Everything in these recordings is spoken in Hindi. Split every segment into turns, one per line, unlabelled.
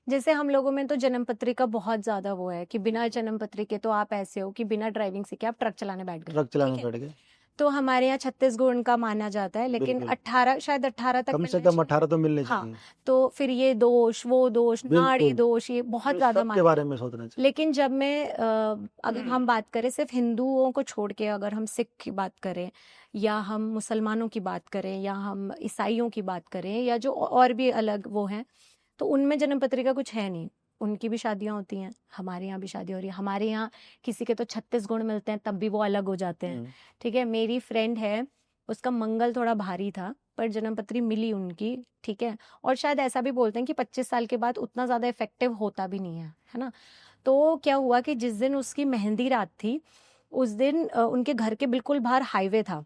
जैसे हम लोगों में तो जन्म पत्री का बहुत ज्यादा वो है कि बिना जन्म पत्री के तो आप ऐसे हो कि बिना ड्राइविंग सीखे आप ट्रक चलाने बैठ गए,
ट्रक
ठीक
चलाने
है।
बैठ गए।
तो हमारे यहाँ 36 गुण का माना जाता है, लेकिन
बिल्कुल,
18, शायद 18 तक
कम से
मिलना
कम
चाहिए।
18 तो मिलने
हाँ,
चाहिए।
तो फिर ये दोष, वो दोष, नाड़ी
बिल्कुल,
दोष, ये बहुत
इन
ज्यादा
सब के
मानते हैं।
बारे में सोचना चाहिए।
लेकिन जब मैं अगर हम बात करें सिर्फ हिंदुओं को छोड़ के, अगर हम सिख की बात करें या हम मुसलमानों की बात करें या हम ईसाइयों की बात करें या जो और भी अलग वो हैं, तो उनमें जन्म पत्रिका कुछ है नहीं। उनकी भी शादियां होती हैं, हमारे यहाँ भी शादी हो रही है। हमारे यहाँ किसी के तो 36 गुण मिलते हैं तब भी वो अलग हो जाते हैं,
हम्म,
ठीक है। मेरी फ्रेंड है, उसका मंगल थोड़ा भारी था पर जन्म पत्री मिली उनकी, ठीक है। और शायद ऐसा भी बोलते हैं कि 25 साल के बाद उतना ज्यादा इफेक्टिव होता भी नहीं है ना। तो क्या हुआ कि जिस दिन उसकी मेहंदी रात थी, उस दिन उनके घर के बिल्कुल बाहर हाईवे था।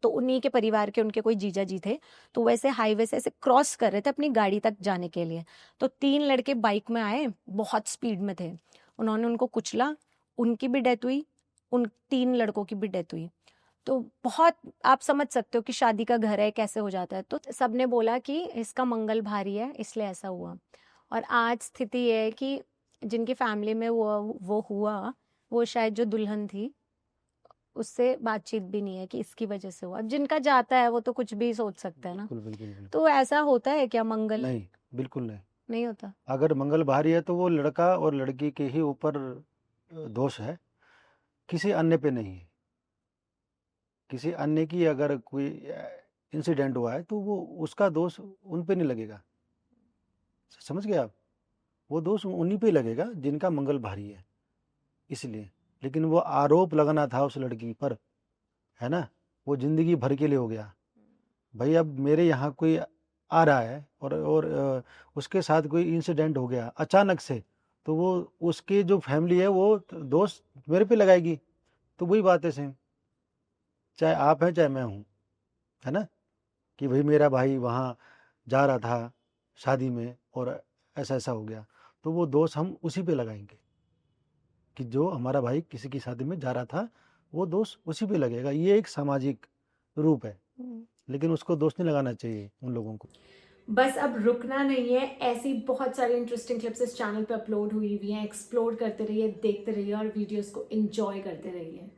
तो उन्हीं के परिवार के उनके कोई जीजा जी थे, तो वैसे हाईवे से ऐसे क्रॉस कर रहे थे अपनी गाड़ी तक जाने के लिए। तो 3 लड़के बाइक में आए, बहुत स्पीड में थे। उन्होंने उनको कुचला, उनकी भी डेथ हुई, उन 3 लड़कों की भी डेथ हुई। तो बहुत, आप समझ सकते हो कि शादी का घर है कैसे हो जाता है। तो सबने बोला कि इसका मंगल भारी है इसलिए ऐसा हुआ। और आज स्थिति ये है कि जिनकी फैमिली में वो हुआ, वो शायद जो दुल्हन थी उससे बातचीत भी नहीं है कि इसकी वजह से हुआ। अब जिनका जाता है वो तो कुछ भी सोच सकता है ना।
बिल्कुल, बिल्कुल, बिल्कुल।
तो ऐसा होता है क्या मंगल?
नहीं, बिल्कुल नहीं।
नहीं होता।
अगर मंगल भारी है तो वो लड़का और लड़की के ही ऊपर दोष है, किसी अन्य पे नहीं है। किसी अन्य की अगर कोई इंसिडेंट हुआ है तो वो उसका दोष उन पे नहीं लगेगा। समझ गए आप? वो दोष उन्हीं पे लगेगा जिनका मंगल भारी है, इसलिए। लेकिन वो आरोप लगाना था उस लड़की पर, है ना, वो जिंदगी भर के लिए हो गया। भाई अब मेरे यहाँ कोई आ रहा है और उसके साथ कोई इंसिडेंट हो गया अचानक से, तो वो उसकी जो फैमिली है वो दोस्त मेरे पे लगाएगी। तो वही बात है सेम, चाहे आप हैं चाहे मैं हूँ, है ना, कि भाई मेरा भाई वहाँ जा रहा था शादी में और ऐसा ऐसा हो गया, तो वो दोष हम उसी पे लगाएंगे कि जो हमारा भाई किसी की शादी में जा रहा था, वो दोष उसी पे लगेगा। ये एक सामाजिक रूप है,
हम्म।
लेकिन उसको दोष नहीं लगाना चाहिए उन लोगों को।
बस अब रुकना नहीं है, ऐसी बहुत सारी इंटरेस्टिंग क्लिप्स इस चैनल पे अपलोड हुई हुई हैं। एक्सप्लोर करते रहिए, देखते रहिए और वीडियोस को एंजॉय करते रहिए।